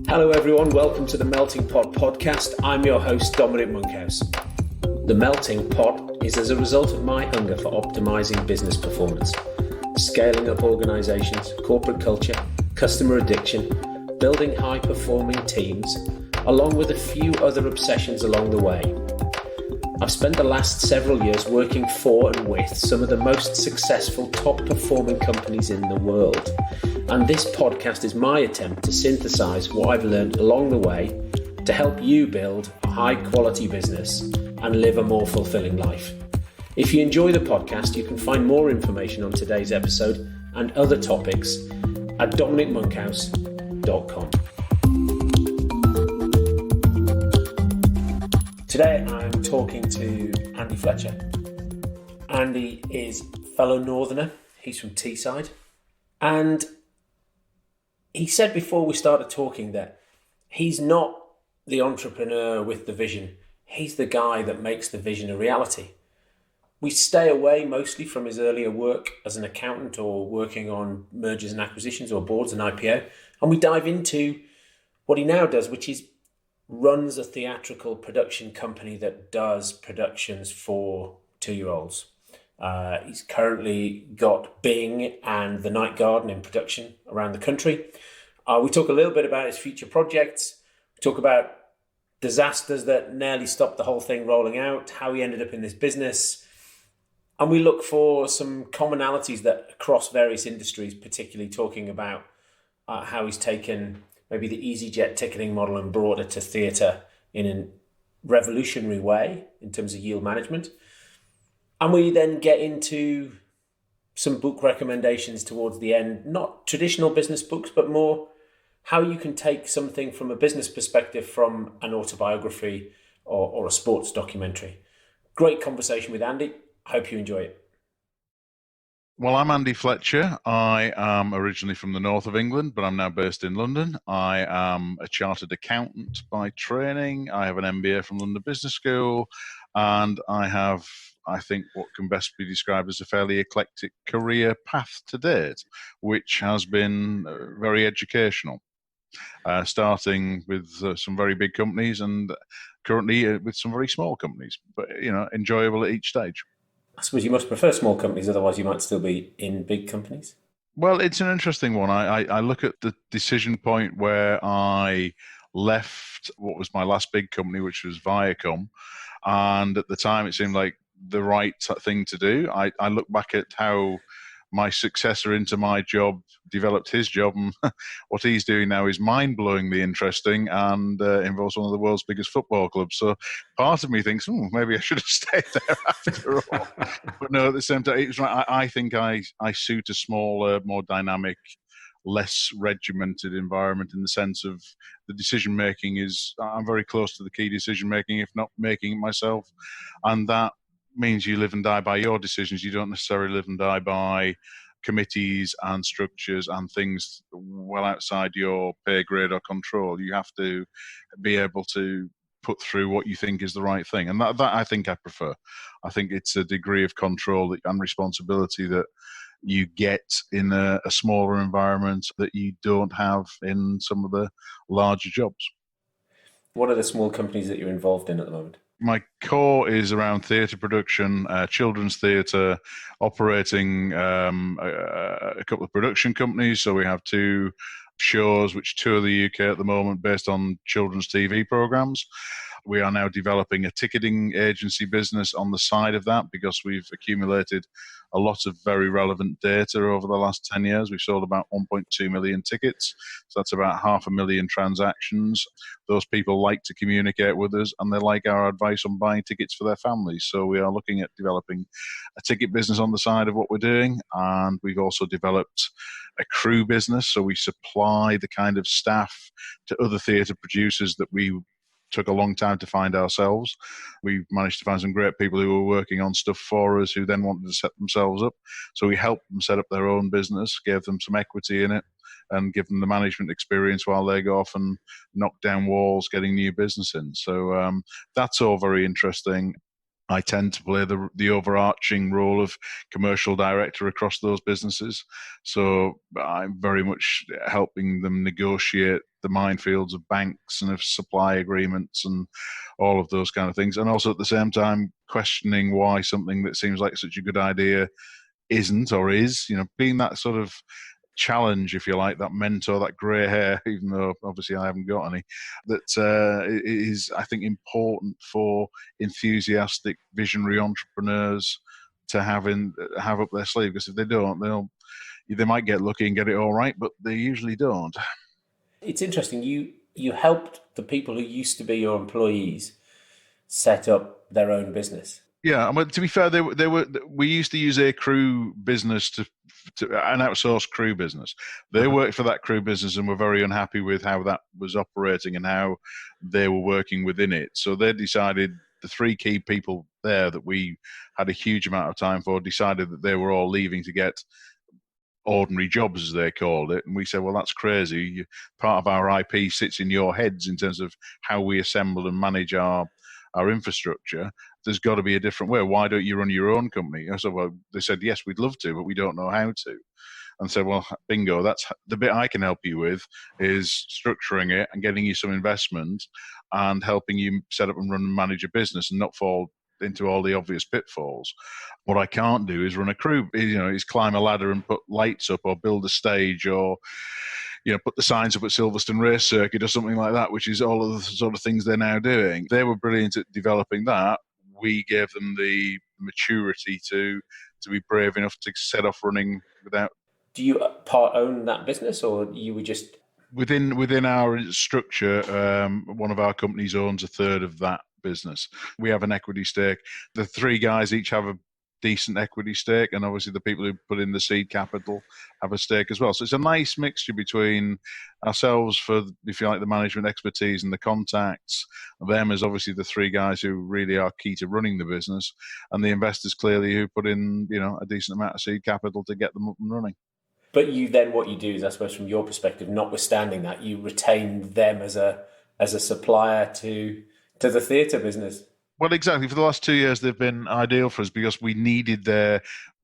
Hello everyone, welcome to the Melting Pot podcast. I'm your host, Dominic Monkhouse. The Melting Pot is as a result of my hunger for optimizing business performance, scaling up organizations, corporate culture, customer addiction, building high-performing teams, along with a few other obsessions along the way. I've spent the last several years working for and with some of the most successful, top-performing companies in the world. And this podcast is my attempt to synthesize what I've learned along the way to help you build a high-quality business and live a more fulfilling life. If you enjoy the podcast, you can find more information on today's episode and other topics at dominicmonkhouse.com. Today I'm talking to Andy Fletcher. Andy is fellow Northerner. He's from Teesside. And he said before we started talking that he's not the entrepreneur with the vision. He's the guy that makes the vision a reality. We stay away mostly from his earlier work as an accountant or working on mergers and acquisitions or boards and IPO. And we dive into what he now does, which is runs a theatrical production company that does productions for 2-year-olds. He's currently got Bing and The Night Garden in production around the country. We talk a little bit about his future projects. We talk about disasters that nearly stopped the whole thing rolling out, how he ended up in this business. And we look for some commonalities that across various industries, particularly talking about how he's taken maybe the EasyJet ticketing model and brought it to theatre in a revolutionary way in terms of yield management. And we then get into some book recommendations towards the end, not traditional business books, but more how you can take something from a business perspective from an autobiography or a sports documentary. Great conversation with Andy. I hope you enjoy it. Well, I'm Andy Fletcher. I am originally from the north of England, but I'm now based in London. I am a chartered accountant by training. I have an MBA from London Business School, and I have, I think, what can best be described as a fairly eclectic career path to date, which has been very educational, starting with some very big companies and currently with some very small companies, but, enjoyable at each stage. I suppose you must prefer small companies, otherwise you might still be in big companies. Well, it's an interesting one. I look at the decision point where I left what was my last big company, which was Viacom, and at the time it seemed like the right thing to do. I look back at how my successor into my job developed his job, and what he's doing now is mind-blowingly interesting and involves one of the world's biggest football clubs. So part of me thinks, maybe I should have stayed there after all. But no, at the same time, it was right. I think I suit a smaller, more dynamic, less regimented environment in the sense of the decision-making is, I'm very close to the key decision-making, if not making it myself. And that means you live and die by your decisions. You don't necessarily live and die by committees and structures and things well outside your pay grade or control. You have to be able to put through what you think is the right thing. And that I think I prefer. I think it's a degree of control and responsibility that you get in a smaller environment that you don't have in some of the larger jobs. What are the small companies that you're involved in at the moment? My core is around theatre production, children's theatre, operating a couple of production companies. So we have 2 shows which tour the UK at the moment based on children's TV programmes. We are now developing a ticketing agency business on the side of that because we've accumulated a lot of very relevant data over the last 10 years. We've sold about 1.2 million tickets. So that's about 500,000 transactions. Those people like to communicate with us and they like our advice on buying tickets for their families. So we are looking at developing a ticket business on the side of what we're doing. And we've also developed a crew business. So we supply the kind of staff to other theatre producers that we took a long time to find ourselves. We managed to find some great people who were working on stuff for us who then wanted to set themselves up. So we helped them set up their own business, gave them some equity in it, and give them the management experience while they go off and knock down walls getting new business in. So that's all very interesting. I tend to play the overarching role of commercial director across those businesses. So I'm very much helping them negotiate the minefields of banks and of supply agreements and all of those kind of things. And also at the same time, questioning why something that seems like such a good idea isn't or is, being that sort of challenge, if you like, that mentor, that grey hair, even though obviously I haven't got any, that is, I think, important for enthusiastic, visionary entrepreneurs to have up their sleeve, because if they don't, they might get lucky and get it all right, but they usually don't. It's interesting. You helped the people who used to be your employees set up their own business. Yeah, I mean, to be fair, we used to use a crew business to an outsourced crew business. They worked for that crew business and were very unhappy with how that was operating and how they were working within it. So they decided, the three key people there that we had a huge amount of time for, decided that they were all leaving to get ordinary jobs, as they called it. And we said, well, that's crazy. Part of our IP sits in your heads in terms of how we assemble and manage our infrastructure. There's got to be a different way. Why don't you run your own company? I said, well, they said, yes, we'd love to, but we don't know how to. And said, well, bingo, that's the bit I can help you with, is structuring it and getting you some investment and helping you set up and run and manage a business and not fall into all the obvious pitfalls. What I can't do is run a crew, is climb a ladder and put lights up or build a stage or put the signs up at Silverstone Race Circuit or something like that, which is all of the sort of things they're now doing. They were brilliant at developing that. We gave them the maturity to be brave enough to set off running without. Do you part own that business, or you were just within our structure? One of our companies owns a third of that business. We have an equity stake. The three guys each have a decent equity stake, and obviously the people who put in the seed capital have a stake as well. So it's a nice mixture between ourselves for, if you like, the management expertise and the contacts, them as obviously the three guys who really are key to running the business, and the investors clearly who put in a decent amount of seed capital to get them up and running. But you then, what you do is, I suppose, from your perspective, notwithstanding that, you retain them as a supplier to the theatre business. Well, exactly. For the last 2 years, they've been ideal for us because we needed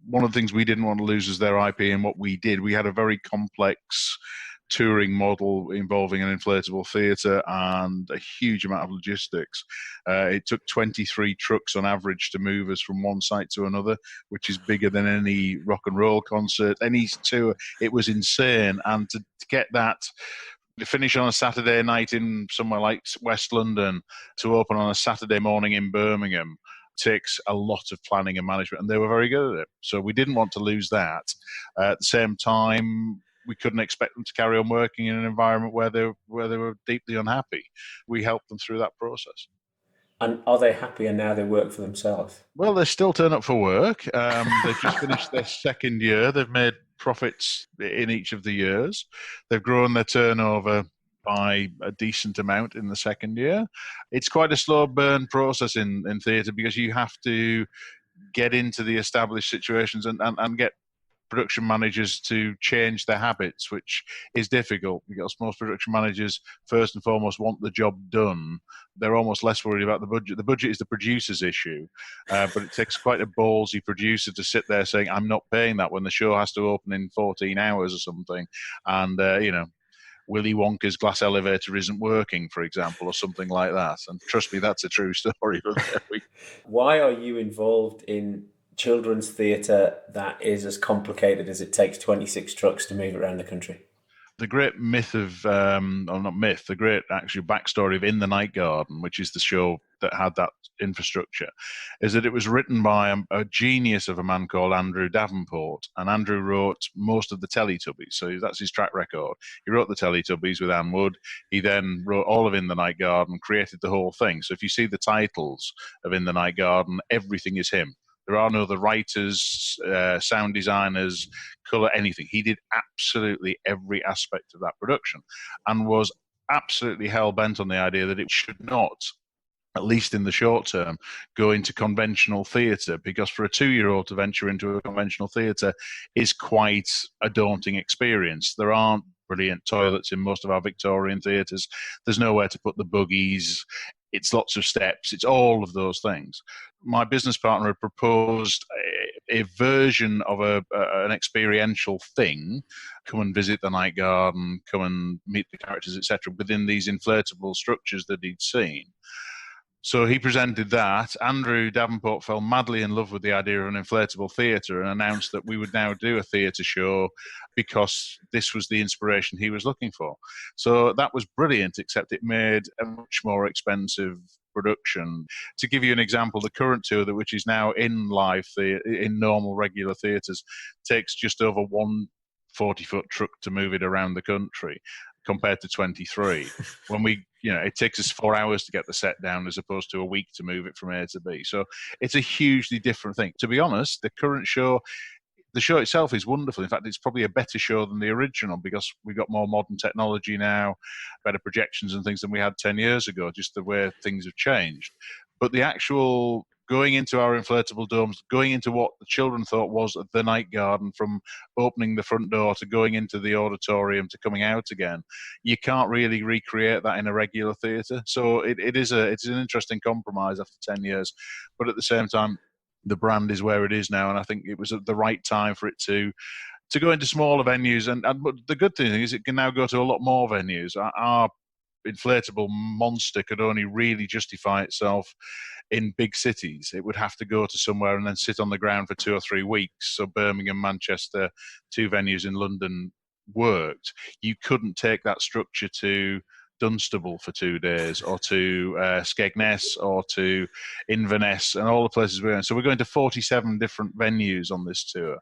one of the things we didn't want to lose is their IP and what we did. We had a very complex touring model involving an inflatable theatre and a huge amount of logistics. It took 23 trucks on average to move us from one site to another, which is bigger than any rock and roll concert, any tour. It was insane. And to get that, to finish on a Saturday night in somewhere like West London, to open on a Saturday morning in Birmingham, takes a lot of planning and management, and they were very good at it. So we didn't want to lose that. At the same time, we couldn't expect them to carry on working in an environment where they were deeply unhappy. We helped them through that process. And are they happier now they work for themselves? Well, they still turn up for work. They've just finished their second year. They've made profits in each of the years. They've grown their turnover by a decent amount in the second year. It's quite a slow burn process in theatre because you have to get into the established situations and get production managers to change their habits, which is difficult because most production managers, first and foremost, want the job done. They're almost less worried about the budget. The budget is the producer's issue, but it takes quite a ballsy producer to sit there saying, I'm not paying that when the show has to open in 14 hours or something. And, Willy Wonka's glass elevator isn't working, for example, or something like that. And trust me, that's a true story. Why are you involved in children's theatre that is as complicated as it takes 26 trucks to move around the country? The great myth of, not myth, the great actual backstory of In the Night Garden, which is the show that had that infrastructure, is that it was written by a genius of a man called Andrew Davenport. And Andrew wrote most of the Teletubbies, so that's his track record. He wrote the Teletubbies with Anne Wood. He then wrote all of In the Night Garden, created the whole thing. So if you see the titles of In the Night Garden, everything is him. There are no other writers, sound designers, colour, anything. He did absolutely every aspect of that production and was absolutely hell-bent on the idea that it should not, at least in the short term, go into conventional theatre, because for a 2-year-old to venture into a conventional theatre is quite a daunting experience. There aren't brilliant toilets in most of our Victorian theatres. There's nowhere to put the buggies. It's lots of steps. It's all of those things. my business partner had proposed a version of an experiential thing. Come and visit the night garden, come and meet the characters, etc., within these inflatable structures that he'd seen. So he presented that. Andrew Davenport fell madly in love with the idea of an inflatable theatre and announced that we would now do a theatre show because this was the inspiration he was looking for. So that was brilliant, except it made a much more expensive production. To give you an example, the current tour, which is now in live in normal regular theatres, takes just over one 40-foot truck to move it around the country, compared to 23. When it takes us 4 hours to get the set down as opposed to a week to move it from A to B. So it's a hugely different thing. To be honest, the current show, the show itself is wonderful. In fact, it's probably a better show than the original because we've got more modern technology now, better projections and things than we had 10 years ago, just the way things have changed. But the actual going into our inflatable domes, going into what the children thought was the night garden, from opening the front door to going into the auditorium to coming out again, you can't really recreate that in a regular theatre. So it's an interesting compromise after 10 years. But at the same time, the brand is where it is now, and I think it was at the right time for it to go into smaller venues. But the good thing is it can now go to a lot more venues. Our inflatable monster could only really justify itself in big cities. It would have to go to somewhere and then sit on the ground for 2 or 3 weeks. So Birmingham, Manchester, 2 venues in London worked. You couldn't take that structure to Dunstable for 2 days, or to Skegness, or to Inverness, and all the places we're going. So we're going to 47 different venues on this tour,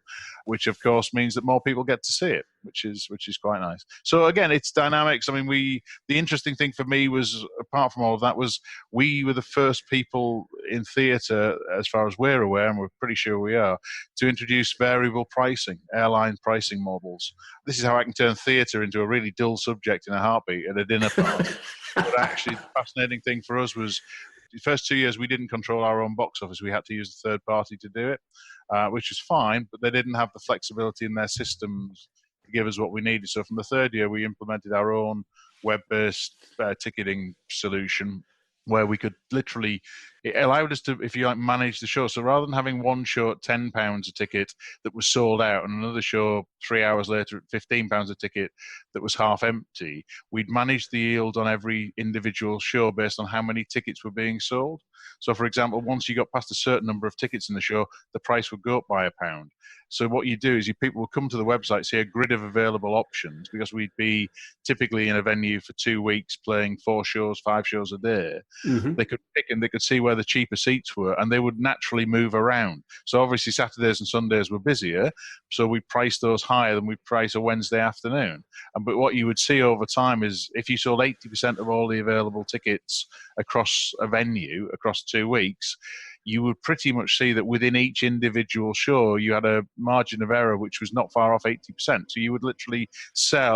which of course means that more people get to see it, which is quite nice. So again, it's dynamics. I mean, the interesting thing for me was, apart from all of that, was we were the first people in theatre, as far as we're aware, and we're pretty sure we are, to introduce variable pricing, airline pricing models. This is how I can turn theatre into a really dull subject in a heartbeat at a dinner party. But actually, the fascinating thing for us was the first 2 years we didn't control our own box office. We had to use a third party to do it, which was fine, but they didn't have the flexibility in their systems to give us what we needed. So from the third year, we implemented our own web-based ticketing solution, where we could literally, it allowed us to, if you like, manage the show. So rather than having one show at £10 a ticket that was sold out, and another show 3 hours later at £15 a ticket that was half empty, we'd manage the yield on every individual show based on how many tickets were being sold. So for example, once you got past a certain number of tickets in the show, the price would go up by £1. So what you do is people will come to the website, see a grid of available options, because we'd be typically in a venue for 2 weeks playing 4 shows, 5 shows a day. Mm-hmm. They could pick and they could see where the cheaper seats were, and they would naturally move around. So obviously Saturdays and Sundays were busier, so we priced those higher than we price a Wednesday afternoon. But what you would see over time is if you sold 80% of all the available tickets across a venue across 2 weeks, you would pretty much see that within each individual show, you had a margin of error which was not far off 80%. So you would literally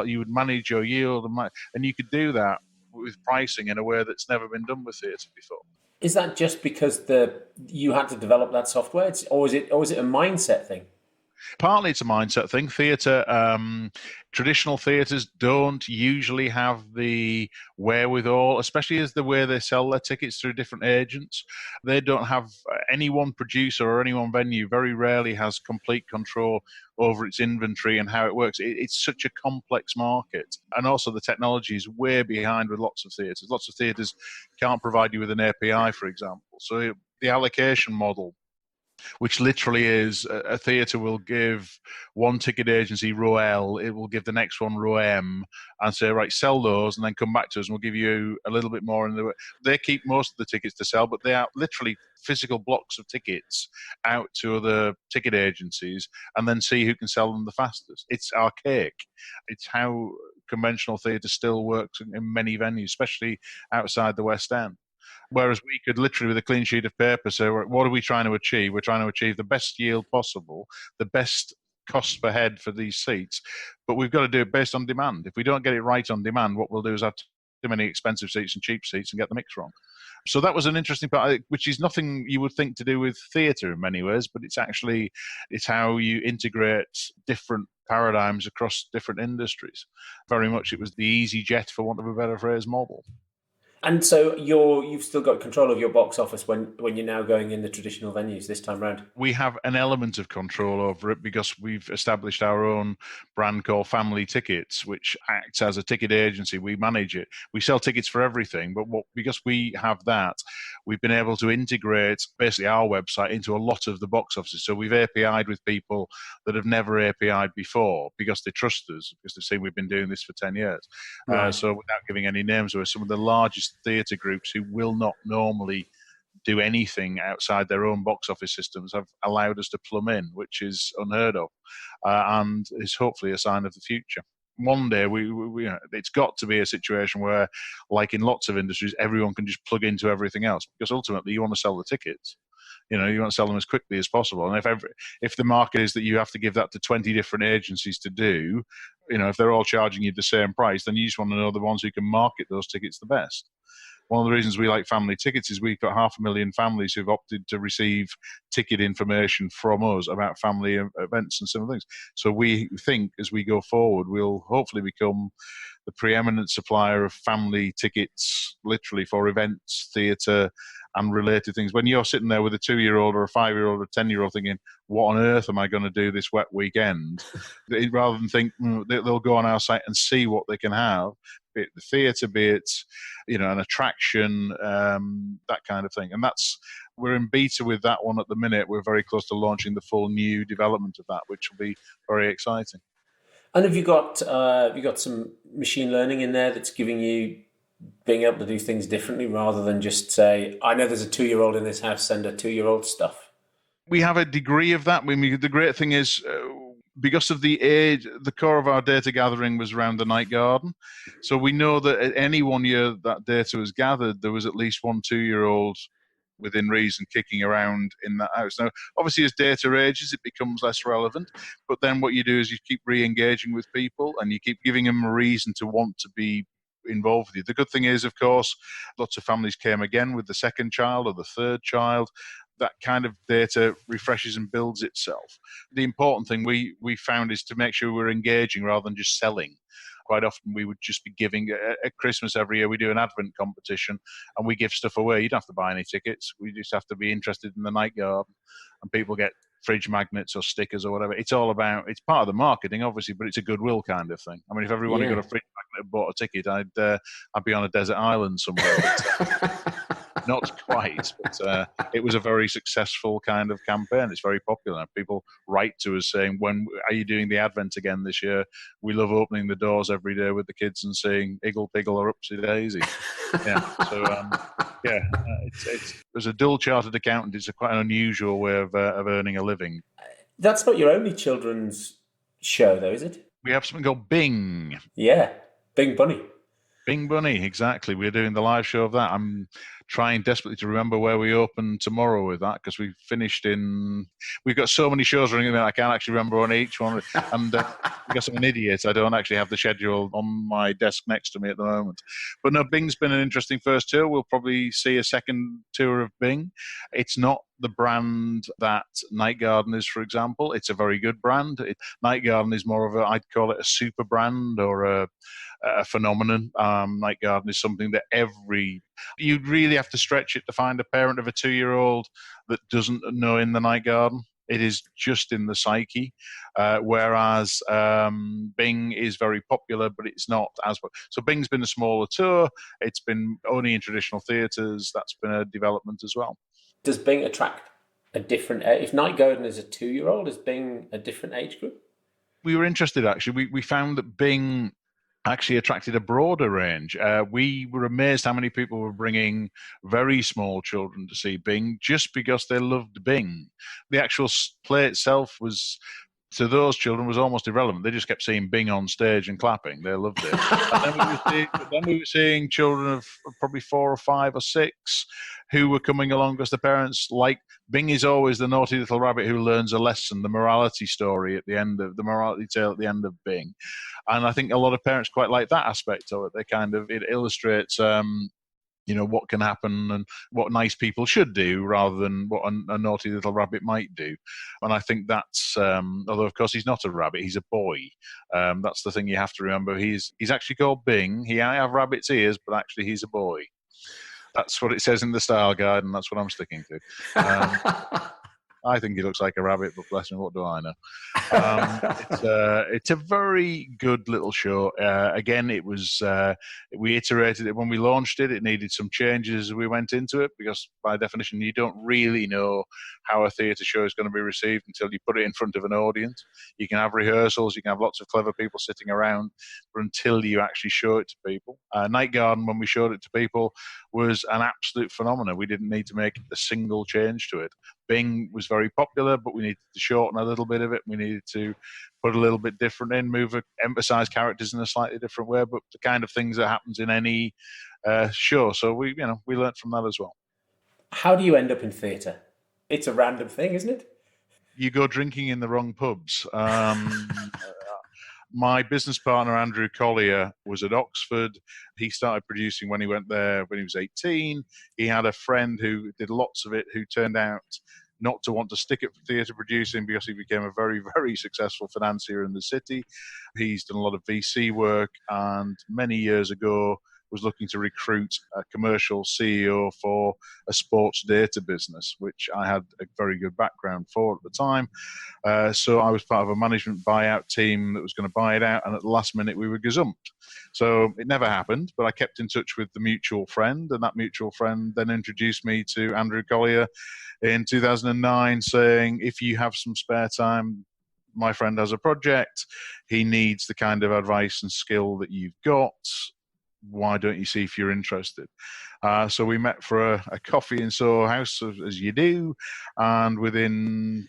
you would manage your yield, and you could do that with pricing in a way that's never been done with theatre before. Is that just because you had to develop that software, or is it a mindset thing? Partly it's a mindset thing. Theatre, traditional theatres don't usually have the wherewithal, especially as the way they sell their tickets through different agents. They don't have any one producer or any one venue very rarely has complete control over its inventory and how it works. It's such a complex market. And also the technology is way behind with lots of theatres. Lots of theatres can't provide you with an API, for example. So the allocation model, which literally is a theatre will give one ticket agency row L, it will give the next one row M, and say, right, sell those, and then come back to us and we'll give you a little bit more. They keep most of the tickets to sell, but they are literally physical blocks of tickets out to other ticket agencies and then see who can sell them the fastest. It's archaic. It's how conventional theatre still works in many venues, especially outside the West End. Whereas we could literally, with a clean sheet of paper, say, what are we trying to achieve? We're trying to achieve the best yield possible, the best cost per head for these seats, but we've got to do it based on demand. If we don't get it right on demand, what we'll do is have too many expensive seats and cheap seats and get the mix wrong. So that was an interesting part, which is nothing you would think to do with theatre in many ways, but it's how you integrate different paradigms across different industries. Very much it was the easy jet, for want of a better phrase, model. And so you've still got control of your box office when you're now going in the traditional venues this time round. We have an element of control over it because we've established our own brand called Family Tickets, which acts as a ticket agency. We manage it. We sell tickets for everything, but because we have that, we've been able to integrate basically our website into a lot of the box offices. So we've API'd with people that have never API'd before because they trust us, because they've seen we've been doing this for 10 years. Right. So without giving any names, we're some of the largest theatre groups who will not normally do anything outside their own box office systems have allowed us to plumb in, which is unheard of, and is hopefully a sign of the future. One day, it's got to be a situation where, like in lots of industries, everyone can just plug into everything else, because ultimately you want to sell the tickets. You want to sell them as quickly as possible. And if the market is that you have to give that to 20 different agencies to do, if they're all charging you the same price, then you just want to know the ones who can market those tickets the best. One of the reasons we like Family Tickets is we've got 500,000 families who've opted to receive ticket information from us about family events and similar things. So we think as we go forward, we'll hopefully become the preeminent supplier of family tickets, literally for events, theatre, and related things. When you're sitting there with a 2-year-old or a 5-year-old or a 10-year-old thinking, what on earth am I going to do this wet weekend? Rather than think, they'll go on our site and see what they can have, be it the theatre, be it an attraction, that kind of thing. And we're in beta with that one at the minute. We're very close to launching the full new development of that, which will be very exciting. And have you got some machine learning in there that's giving you being able to do things differently rather than just say, I know there's a 2-year-old in this house, send a 2-year-old stuff? We have a degree of that. The great thing is, because of the age, the core of our data gathering was around the night garden. So we know that at any one year that data was gathered, there was at least 1 2-year-old within reason kicking around in that house. Now, obviously, as data ages, it becomes less relevant. But then what you do is you keep re-engaging with people and you keep giving them a reason to want to be involved with you. The good thing is, of course, lots of families came again with the second child or the third child. That kind of data refreshes and builds itself. The important thing we found is to make sure we're engaging rather than just selling. Quite often we would just be giving, at Christmas every year we do an Advent competition and we give stuff away. You don't have to buy any tickets. We just have to be interested in the night garden, and people get fridge magnets or stickers or whatever. It's all about, it's part of the marketing obviously, but it's a goodwill kind of thing. I mean, if everyone who got a fridge magnet and bought a ticket, I'd be on a desert island somewhere. Not quite, but it was a very successful kind of campaign. It's very popular. People write to us saying, when are you doing the Advent again this year? We love opening the doors every day with the kids and saying, Iggle, Piggle or Upsy Daisy. As a dual chartered accountant, it's quite an unusual way of earning a living. That's not your only children's show, though, is it? We have something called Bing. Yeah, Bing Bunny. Bing Bunny, exactly. We're doing the live show of that. I'm trying desperately to remember where we open tomorrow with that, because we've got so many shows running that I can't actually remember on each one. And because I'm an idiot, I don't actually have the schedule on my desk next to me at the moment. But no, Bing's been an interesting first tour. We'll probably see a second tour of Bing. It's not the brand that Night Garden is, for example. It's a very good brand. Night Garden is more of I'd call it a super brand or a phenomenon. Night Garden is something that you'd really have to stretch it to find a parent of a 2-year-old that doesn't know in the Night Garden. It is just in the psyche, whereas Bing is very popular, but it's not as popular. So Bing's been a smaller tour. It's been only in traditional theatres. That's been a development as well. Does Bing attract a different... if Night Garden is a 2-year-old, is Bing a different age group? We were interested, actually. We found that Bing actually attracted a broader range. We were amazed how many people were bringing very small children to see Bing just because they loved Bing. The actual play itself was, to those children, was almost irrelevant. They just kept seeing Bing on stage and clapping. They loved it. And then we were seeing children of probably 4 or 5 or 6 who were coming along because the parents like Bing is always the naughty little rabbit who learns a lesson, the morality story at the end of the morality tale at the end of Bing. And I think a lot of parents quite like that aspect of it. It illustrates what can happen and what nice people should do rather than what a naughty little rabbit might do. And I think that's, although of course he's not a rabbit, he's a boy. That's the thing you have to remember. He's actually called Bing. He might have rabbit's ears, but actually he's a boy. That's what it says in the style guide, and that's what I'm sticking to. I think he looks like a rabbit, but bless him, what do I know? It's a very good little show. Again, it was we iterated it when we launched it. It needed some changes as we went into it because, by definition, you don't really know how a theatre show is going to be received until you put it in front of an audience. You can have rehearsals, you can have lots of clever people sitting around, but until you actually show it to people, Night Garden, when we showed it to people, was an absolute phenomenon. We didn't need to make a single change to it. Bing was very popular, but we needed to shorten a little bit of it. We needed to put a little bit different in, emphasize characters in a slightly different way, but the kind of things that happens in any show. So we learned from that as well. How do you end up in theatre? It's a random thing, isn't it? You go drinking in the wrong pubs. My business partner, Andy Collier, was at Oxford. He started producing when he went there when he was 18. He had a friend who did lots of it who turned out not to want to stick at theatre producing because he became a very, very successful financier in the city. He's done a lot of VC work, and many years ago was looking to recruit a commercial CEO for a sports data business, which I had a very good background for at the time. So I was part of a management buyout team that was going to buy it out, and at the last minute we were gazumped. So it never happened, but I kept in touch with the mutual friend, and that mutual friend then introduced me to Andy Collier in 2009, saying, if you have some spare time, my friend has a project. He needs the kind of advice and skill that you've got. Why don't you see if you're interested? So we met for a coffee in Soho House, as you do, and within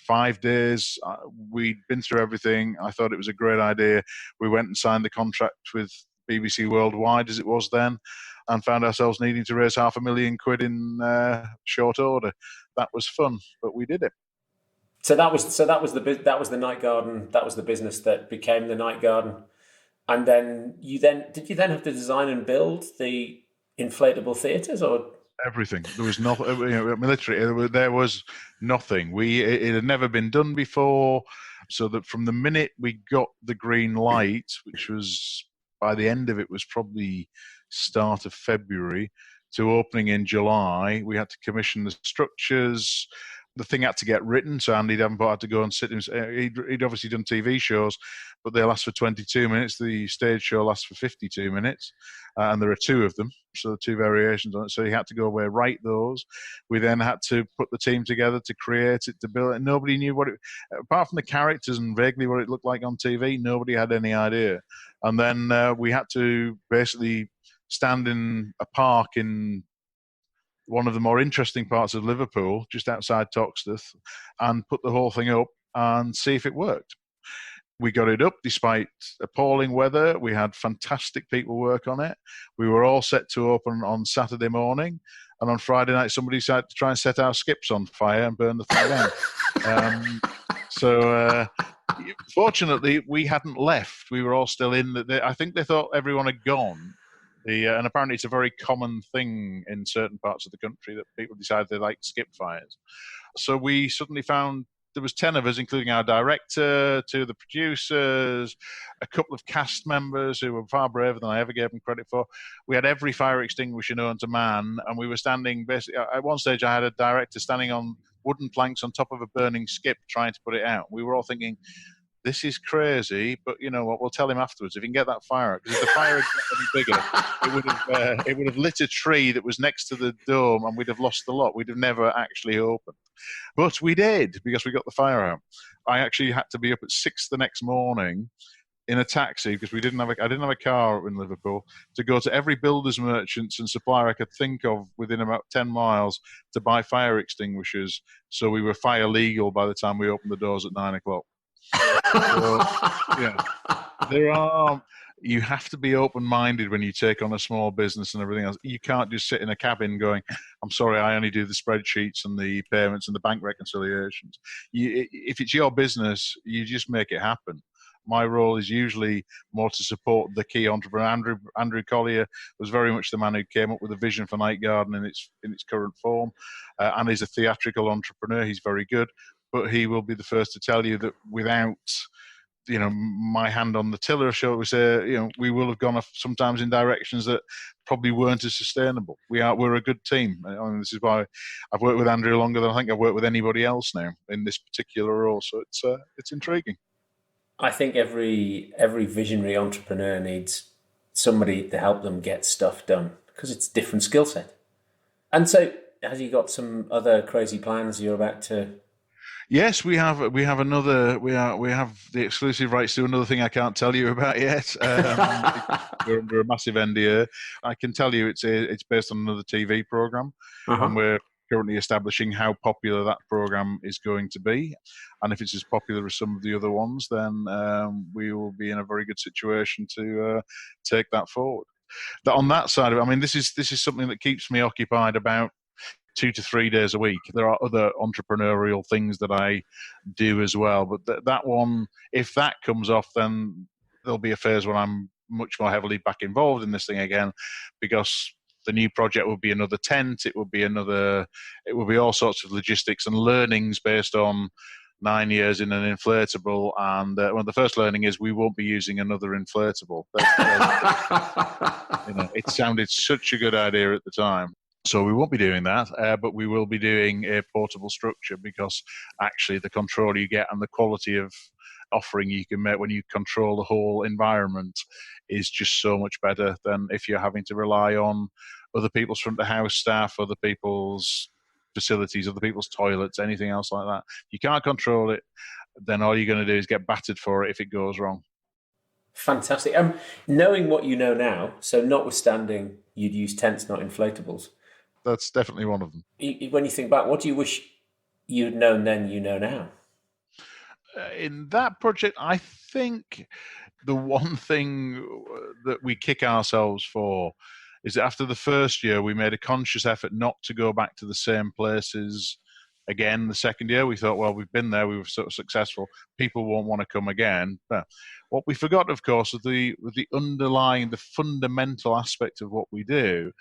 5 days, we'd been through everything. I thought it was a great idea. We went and signed the contract with BBC Worldwide, as it was then, and found ourselves needing to raise £500,000 in short order. That was fun, but we did it. So that was the Night Garden. That was the business that became the Night Garden. And then did you then have to design and build the inflatable theatres, or everything? There was nothing. Literally, there was nothing. It had never been done before. So that from the minute we got the green light, which was by the end of it was probably start of February, to opening in July, we had to commission the structures. The thing had to get written, so Andy Davenport had to go and sit. He'd obviously done TV shows, but they last for 22 minutes. The stage show lasts for 52 minutes, and there are two of them, so two variations on it. So he had to go away, write those. We then had to put the team together to create it, to build it. And nobody knew what it, apart from the characters and vaguely what it looked like on TV, nobody had any idea. And then we had to basically stand in a park in one of the more interesting parts of Liverpool, just outside Toxteth, and put the whole thing up and see if it worked. We got it up despite appalling weather. We had fantastic people work on it. We were all set to open on Saturday morning, and on Friday night somebody decided to try and set our skips on fire and burn the thing down. So fortunately, we hadn't left. We were all still in. I think they thought everyone had gone. And apparently it's a very common thing in certain parts of the country that people decide they like skip fires. So we suddenly found there was 10 of us, including our director, 2 of the producers, a couple of cast members who were far braver than I ever gave them credit for. We had every fire extinguisher known to man, and we were standing basically, at one stage I had a director standing on wooden planks on top of a burning skip trying to put it out. We were all thinking, this is crazy, but you know what? We'll tell him afterwards if he can get that fire out. Because if the fire had got any bigger, it would have lit a tree that was next to the dome, and we'd have lost the lot. We'd have never actually opened, but we did because we got the fire out. I actually had to be up at 6 the next morning in a taxi because I didn't have a car in Liverpool, to go to every builder's merchants and supplier I could think of within about 10 miles to buy fire extinguishers. So we were fire legal by the time we opened the doors at 9 o'clock. So, yeah, you have to be open-minded when you take on a small business and everything else. You can't just sit in a cabin going, I'm sorry, I only do the spreadsheets and the payments and the bank reconciliations. If it's your business, you just make it happen. My role is usually more to support the key entrepreneur. Andy Collier was very much the man who came up with a vision for Night Garden in its current form, and he's a theatrical entrepreneur. He's very good. But he will be the first to tell you that without my hand on the tiller, shall we say, we will have gone off sometimes in directions that probably weren't as sustainable. We're a good team. I mean, this is why I've worked with Andrew longer than I think I've worked with anybody else now in this particular role. So it's intriguing. I think every visionary entrepreneur needs somebody to help them get stuff done because it's a different skill set. And so, have you got some other crazy plans you're about to? Yes, we have another. We have the exclusive rights to another thing I can't tell you about yet. We're under a massive NDA. I can tell you it's based on another TV program, and we're currently establishing how popular that program is going to be. And if it's as popular as some of the other ones, then we will be in a very good situation to take that forward. On that side of it, I mean, this is something that keeps me occupied about 2 to 3 days a week. There are other entrepreneurial things that I do as well, but that one, if that comes off, then there'll be a phase when I'm much more heavily back involved in this thing again, because the new project will be another tent. It will be all sorts of logistics and learnings based on 9 years in an inflatable. And the first learning is we won't be using another inflatable. It sounded such a good idea at the time. So we won't be doing that, but we will be doing a portable structure, because actually the control you get and the quality of offering you can make when you control the whole environment is just so much better than if you're having to rely on other people's front of house staff, other people's facilities, other people's toilets, anything else like that. You can't control it, then all you're going to do is get battered for it if it goes wrong. Fantastic. Knowing what you know now, so notwithstanding you'd use tents, not inflatables. That's definitely one of them. When you think back, what do you wish you'd known then you know now? In that project, I think the one thing that we kick ourselves for is that after the first year, we made a conscious effort not to go back to the same places again. The second year, we thought, well, we've been there, we were sort of successful, people won't want to come again. But what we forgot, of course, was the underlying, the fundamental aspect of what we do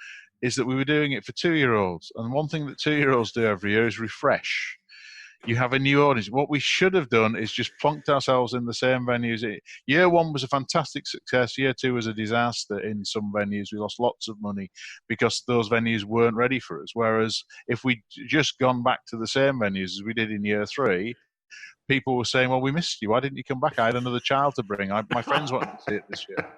is that we were doing it for 2-year-olds. And one thing that 2-year-olds do every year is refresh. You have a new audience. What we should have done is just plonked ourselves in the same venues. Year 1 was a fantastic success. Year 2 was a disaster in some venues. We lost lots of money because those venues weren't ready for us. Whereas if we'd just gone back to the same venues as we did in year 3, people were saying, well, we missed you. Why didn't you come back? I had another child to bring. My friends wanted to see it this year.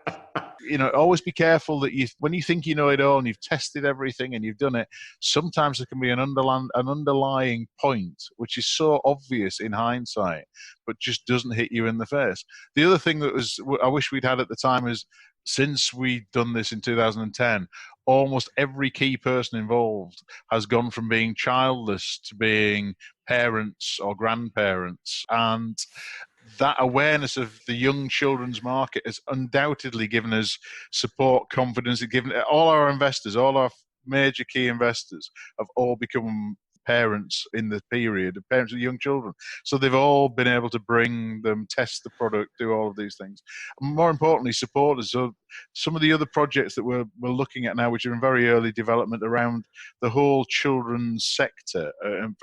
Always be careful that when you think you know it all and you've tested everything and you've done it, sometimes there can be an underlying point which is so obvious in hindsight, but just doesn't hit you in the face. The other thing that I wish we'd had at the time is, since we'd done this in 2010, almost every key person involved has gone from being childless to being parents or grandparents. And that awareness of the young children's market has undoubtedly given us support, confidence. It's given all our investors, all our major key investors have all become parents in the period, parents of young children. So they've all been able to bring them, test the product, do all of these things. And more importantly, support us. So some of the other projects that we're looking at now, which are in very early development around the whole children's sector,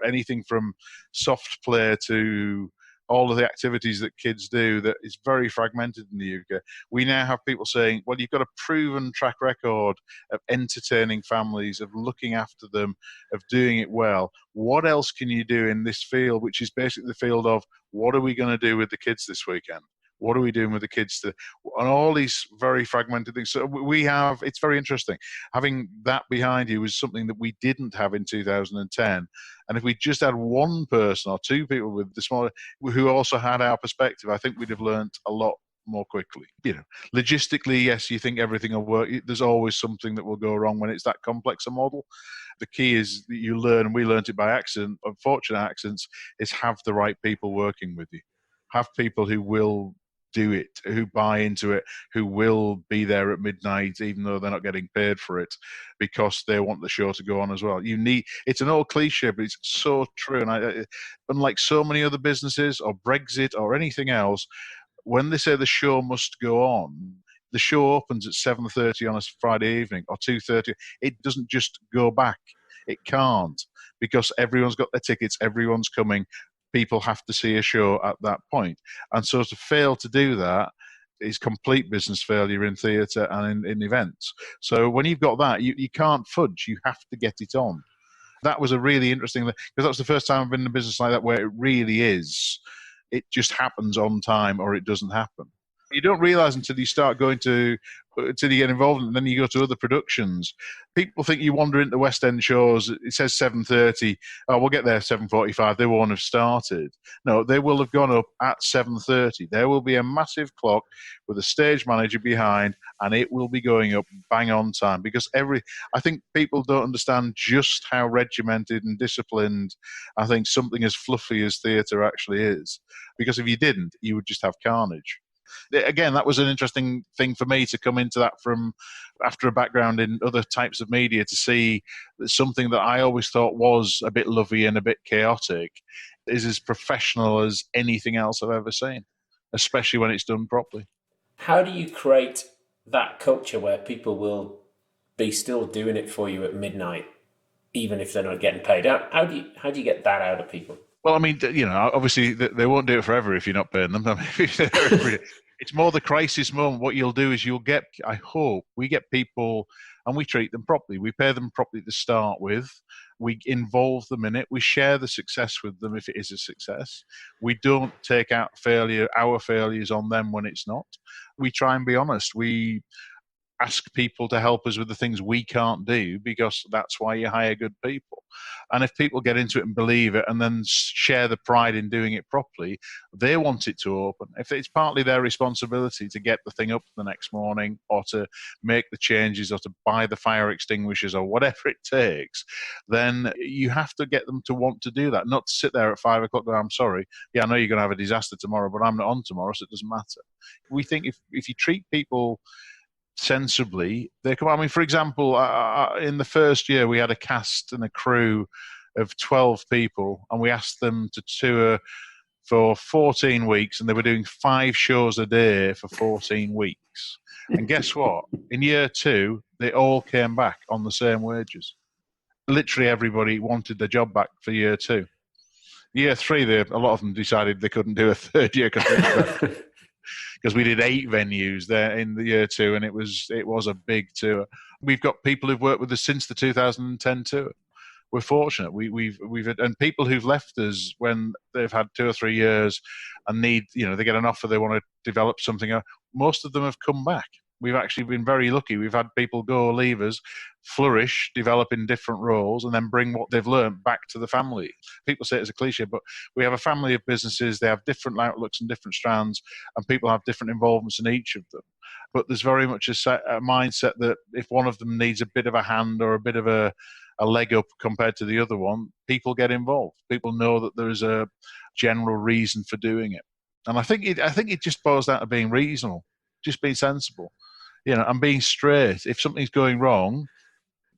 anything from soft play to all of the activities that kids do, that is very fragmented in the UK. We now have people saying, well, you've got a proven track record of entertaining families, of looking after them, of doing it well. What else can you do in this field, which is basically the field of what are we going to do with the kids this weekend? What are we doing with the kids? And all these very fragmented things. So it's very interesting. Having that behind you was something that we didn't have in 2010. And if we just had one person or two people with the smaller, who also had our perspective, I think we'd have learned a lot more quickly. Logistically, yes, you think everything will work. There's always something that will go wrong when it's that complex a model. The key is that you learn, and we learned it by accident, unfortunate accidents, is have the right people working with you. Have people who will do it, who buy into it, who will be there at midnight even though they're not getting paid for it, because they want the show to go on as well. It's an old cliche, but it's so true. And unlike so many other businesses or Brexit or anything else, when they say the show must go on, the show opens at 7:30 on a Friday evening or 2:30. It doesn't just go back. It can't, because everyone's got their tickets, everyone's coming. people have to see a show at that point. And so to fail to do that is complete business failure in theatre and in events. So when you've got that, you can't fudge. You have to get it on. That was a really interesting thing, because that's the first time I've been in a business like that where it really is. It just happens on time or it doesn't happen. You don't realise until you start going until you get involved, and then you go to other productions. People think you wander into West End shows, it says 7:30, oh, we'll get there 7:45, they won't have started. No, they will have gone up at 7:30. There will be a massive clock with a stage manager behind, and it will be going up bang on time, because I think people don't understand just how regimented and disciplined I think something as fluffy as theatre actually is. Because if you didn't, you would just have carnage. Again, that was an interesting thing for me to come into that from after a background in other types of media, to see that something that I always thought was a bit lovey and a bit chaotic is as professional as anything else I've ever seen, especially when it's done properly. How do you create that culture where people will be still doing it for you at midnight, even if they're not getting paid? How do you get that out of people? Well, I mean, obviously they won't do it forever if you're not paying them. I mean, it's more the crisis moment. What you'll do is I hope we get people and we treat them properly. We pay them properly to start with. We involve them in it. We share the success with them if it is a success. We don't take out our failures on them when it's not. We try and be honest. We ask people to help us with the things we can't do, because that's why you hire good people. And if people get into it and believe it and then share the pride in doing it properly, they want it to open. If it's partly their responsibility to get the thing up the next morning, or to make the changes, or to buy the fire extinguishers, or whatever it takes, then you have to get them to want to do that, not to sit there at 5 o'clock going, I'm sorry, yeah, I know you're going to have a disaster tomorrow, but I'm not on tomorrow, so it doesn't matter. We think if you treat people sensibly, they come. I mean, for example, in the first year, we had a cast and a crew of 12 people, and we asked them to tour for 14 weeks, and they were doing 5 shows a day for 14 weeks. And guess what? In year 2, they all came back on the same wages. Literally everybody wanted their job back for year 2. Year 3, a lot of them decided they couldn't do a third year because we did 8 venues there in the year 2, and it was a big tour. We've got people who've worked with us since the 2010 tour. We're fortunate. We've and people who've left us when they've had 2 or 3 years and they get an offer, they want to develop something. Most of them have come back. We've actually been very lucky. We've had people leave us, flourish, develop in different roles, and then bring what they've learned back to the family. People say it's a cliche, but we have a family of businesses. They have different outlooks and different strands, and people have different involvements in each of them. But there's very much a mindset that if one of them needs a bit of a hand or a bit of a leg up compared to the other one, people get involved. People know that there is a general reason for doing it. And I think it just boils down to being reasonable, just being sensible. And being straight. If something's going wrong,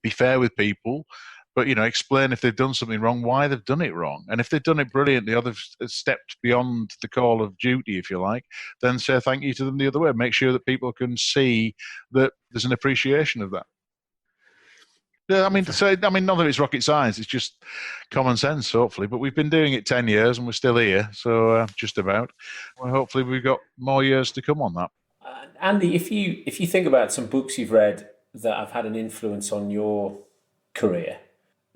be fair with people, but, explain if they've done something wrong, why they've done it wrong. And if they've done it brilliantly, or they've stepped beyond the call of duty, if you like, then say thank you to them the other way. Make sure that people can see that there's an appreciation of that. Yeah, I mean, none of it's rocket science. It's just common sense, hopefully. But we've been doing it 10 years and we're still here, so just about. Well, hopefully we've got more years to come on that. Andy, if you think about some books you've read that have had an influence on your career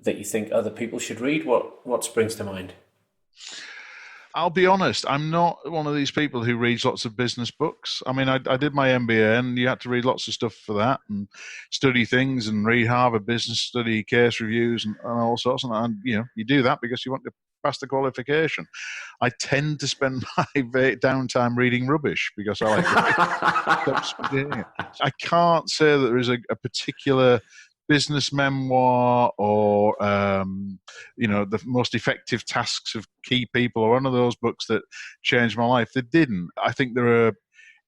that you think other people should read, what springs to mind? I'll be honest, I'm not one of these people who reads lots of business books. I mean, I did my MBA, and you had to read lots of stuff for that, and study things, and read Harvard Business, study case reviews, and all sorts. And you do that because you want to pass the qualification. I tend to spend my downtime reading rubbish because I like it. I can't say that there is a particular business memoir or the most effective tasks of key people, or one of those books that changed my life. They didn't. I think there are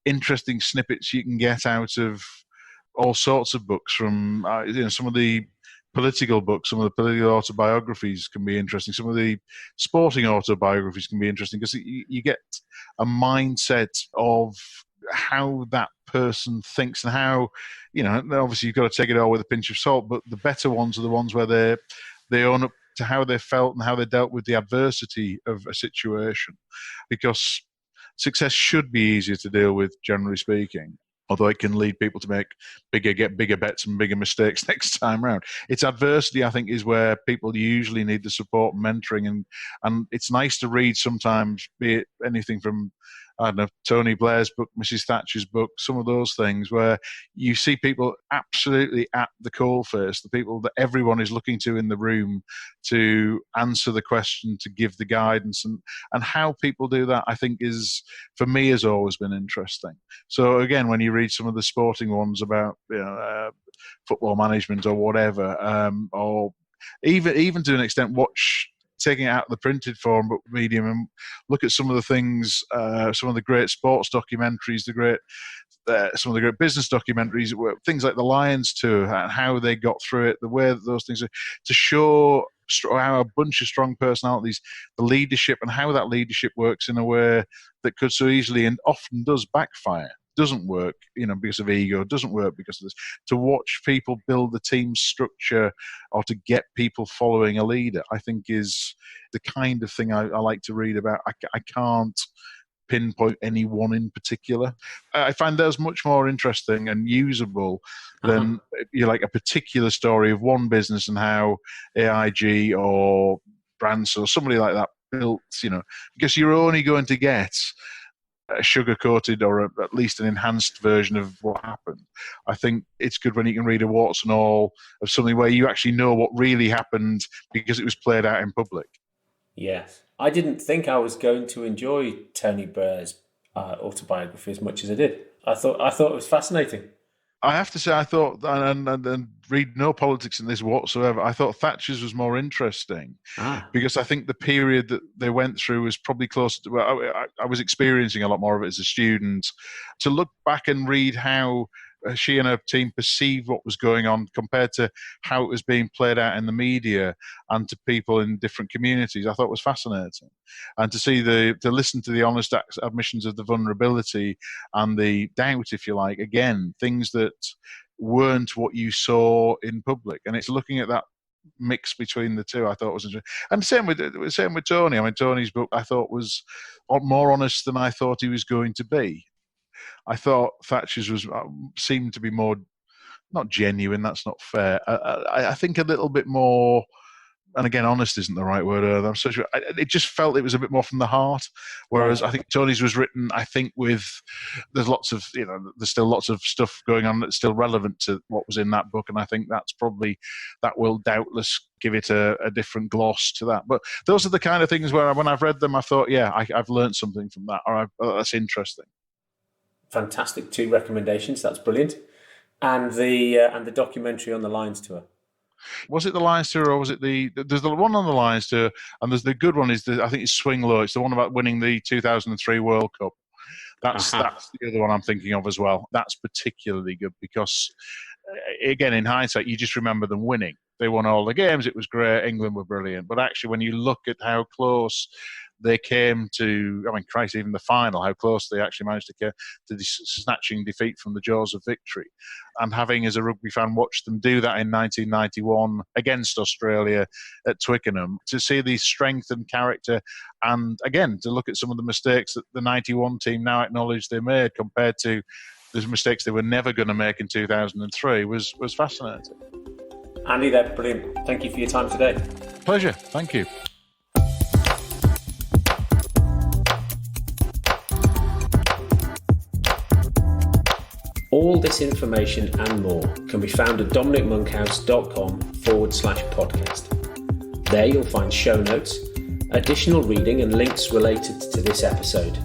interesting snippets you can get out of all sorts of books, from some of the political books, some of the political autobiographies can be interesting. Some of the sporting autobiographies can be interesting because you get a mindset of how that person thinks, and how, obviously you've got to take it all with a pinch of salt, but the better ones are the ones where they own up to how they felt and how they dealt with the adversity of a situation, because success should be easier to deal with, generally speaking, although it can lead people to get bigger bets and bigger mistakes next time round. It's adversity, I think, is where people usually need the support and mentoring, and it's nice to read sometimes, be it anything from, I don't know, Tony Blair's book, Mrs. Thatcher's book, some of those things where you see people absolutely at the coalface, the people that everyone is looking to in the room to answer the question, to give the guidance, and how people do that, I think, is, for me, has always been interesting. So again, when you read some of the sporting ones about football management or whatever, or even to an extent watch, taking it out of the printed form but medium, and look at some of the things, some of the great sports documentaries, some of the great business documentaries, things like the Lions Tour and how they got through it, the way that those things are, to show how a bunch of strong personalities, the leadership, and how that leadership works in a way that could so easily and often does backfire. Doesn't work, because of ego, doesn't work because of this. To watch people build the team structure or to get people following a leader, I think is the kind of thing I like to read about. I can't pinpoint any one in particular. I find those much more interesting and usable than like a particular story of one business and how AIG or Brands or somebody like that built, because you're only going to get a sugar-coated or at least an enhanced version of what happened. I think it's good when you can read a warts and all of something where you actually know what really happened because it was played out in public. Yes. I didn't think I was going to enjoy Tony Blair's autobiography as much as I did. I thought it was fascinating. I have to say, I thought, and read no politics in this whatsoever, I thought Thatcher's was more interesting because I think the period that they went through was probably closer to, well, I was experiencing a lot more of it as a student. To look back and read how she and her team perceived what was going on compared to how it was being played out in the media and to people in different communities, I thought was fascinating. And to listen to the honest admissions of the vulnerability and the doubt, if you like, again, things that weren't what you saw in public. And it's looking at that mix between the two, I thought was interesting. And same with Tony. I mean, Tony's book I thought was more honest than I thought he was going to be. I thought Thatcher's seemed to be more, not genuine, that's not fair. I think a little bit more, and again, honest isn't the right word. It just felt it was a bit more from the heart. Whereas I think Tony's was written, I think, there's still lots of stuff going on that's still relevant to what was in that book. And I think that will doubtless give it a different gloss to that. But those are the kind of things where when I've read them, I thought, I've learned something from that, or that's interesting. Fantastic, 2 recommendations. That's brilliant. And the documentary on the Lions Tour. Was it the Lions Tour or was it there's the one on the Lions Tour, and there's the good one is I think it's Swing Low. It's the one about winning the 2003 World Cup. That's the other one I'm thinking of as well. That's particularly good because, again, in hindsight, you just remember them winning. They won all the games. It was great. England were brilliant. But actually, when you look at how close they came to, Christ, even the final, how close they actually managed to get to this snatching defeat from the jaws of victory. And having, as a rugby fan, watched them do that in 1991 against Australia at Twickenham, to see the strength and character, and again, to look at some of the mistakes that the 91 team now acknowledge they made compared to the mistakes they were never going to make in 2003 was fascinating. Andy, that's brilliant. Thank you for your time today. Pleasure. Thank you. All this information and more can be found at dominicmonkhouse.com/podcast. There you'll find show notes, additional reading and links related to this episode.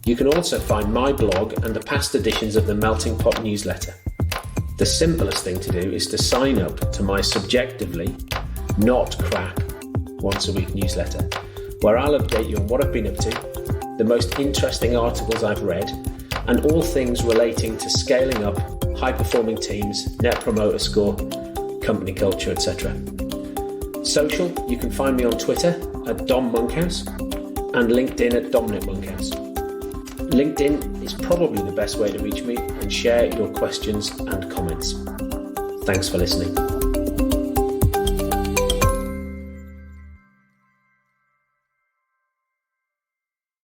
You can also find my blog and the past editions of the Melting Pot newsletter. The simplest thing to do is to sign up to my subjectively not crap once a week newsletter, where I'll update you on what I've been up to, the most interesting articles I've read, and all things relating to scaling up, high-performing teams, net promoter score, company culture, etc. Social, you can find me on Twitter at Dom Monkhouse and LinkedIn at Dominic Monkhouse. LinkedIn is probably the best way to reach me and share your questions and comments. Thanks for listening.